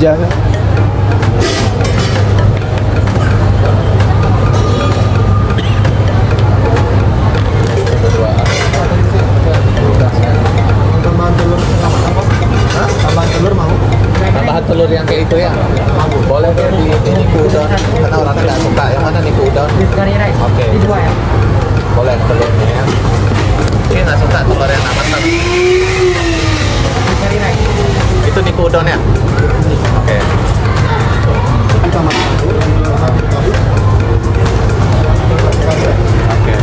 meja kan. Tambahan telur apa? Hah? Tambahan telur mau? Tambahan telur yang kayak itu ya? Boleh deh di niku udon. Karena orangnya nggak suka. Yang mana niku udon? Oke. Boleh telurnya ya. Ini nggak suka telur yang matang. Itu niku udon ya? Oke. Oke.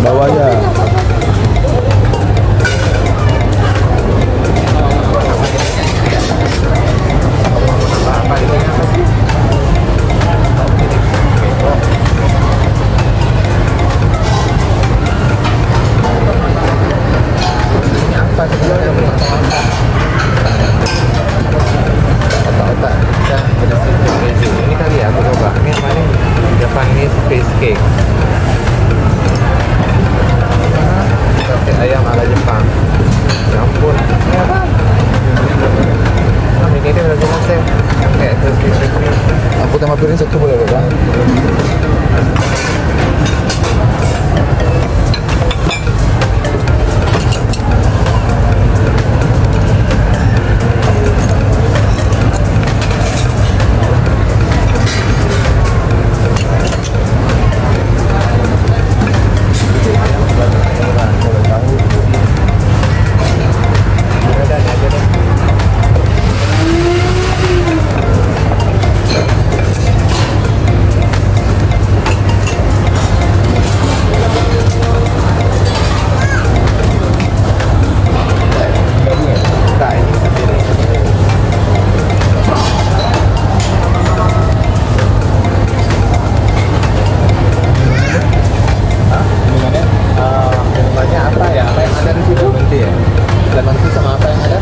Bawa aja. Apa ini apa sih? Ini apa sebenarnya? Otak-otak dan keju. Ini kali ya aku coba. Ini apa nih? Japanese space cake. Sate ayam ala Jepang. Ya ampun. Ini apa? Nah, ini dia lagi nasi. Kayak crispy. Aku tambah piring satu boleh kan? Minumannya apa ya? Apa yang ada di situ? Lemon tea ya? Lemon tea sama apa yang ada?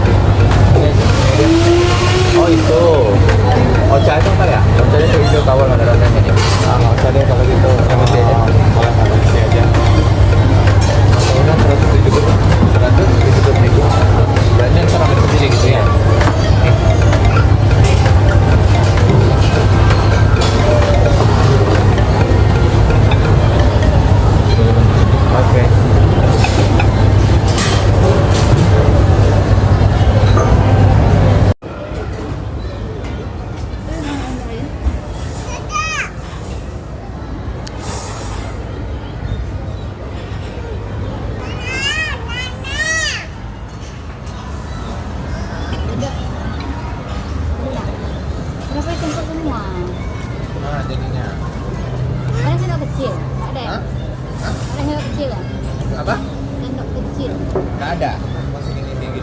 Oh itu. Ocha itu apa ya? Ocha itu hijau kawal ada rasanya nih. Ocha deh kalau gitu. Lemon tea aja. Boleh lemon tea aja. Kemudian 170 ribu. Berarti yang sampai di sini gitu ya? Oke. Kenapa campur semua? Nah jadinya. Ada sendok kecil? Tak ada ya? Hah? Hah? Ada sendok kecil kan? Apa? Sendok kecil. Nggak ada. Masih gini.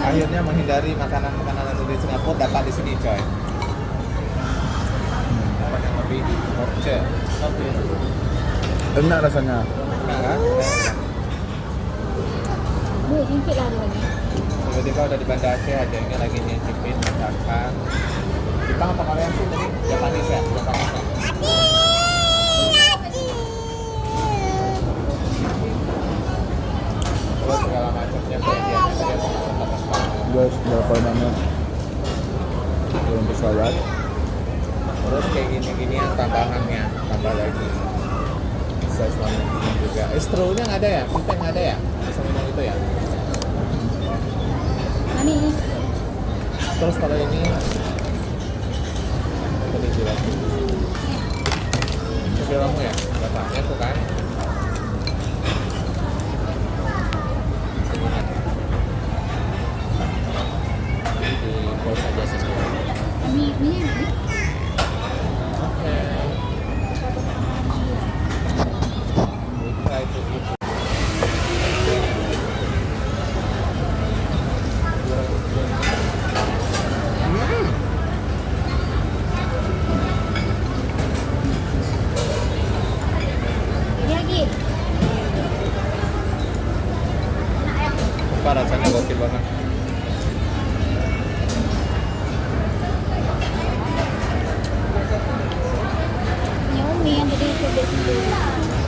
Akhirnya menghindari makanan-makanan yang dari Singapura dapat di sini coy. Dapat yang lebih orce. Enak rasanya. Enak kan? Singkit lah ada lagi. Tiba-tiba udah di Banda Aceh aja ini lagi nyicipin masakan Jepang apa Korea sih tadi? Japanese ya? Japanese ya? Terus segala macamnya bagiannya tadi aku masak apa? Guys, berapa banyak belum pesawat. Terus kayak gini-gini yang tambahannya tambah lagi bisa selama ini juga. Straw-nya nggak ada ya? Kita nggak ada ya? Bisa minum itu ya? Manis. Terus kalau ini jelas itu kamu ya? Bapaknya tuh kan? Di pos aja sendiri. Mie Oke. We try to eat. ini lagi. Apa rasanya gokil banget. sobek sendiri.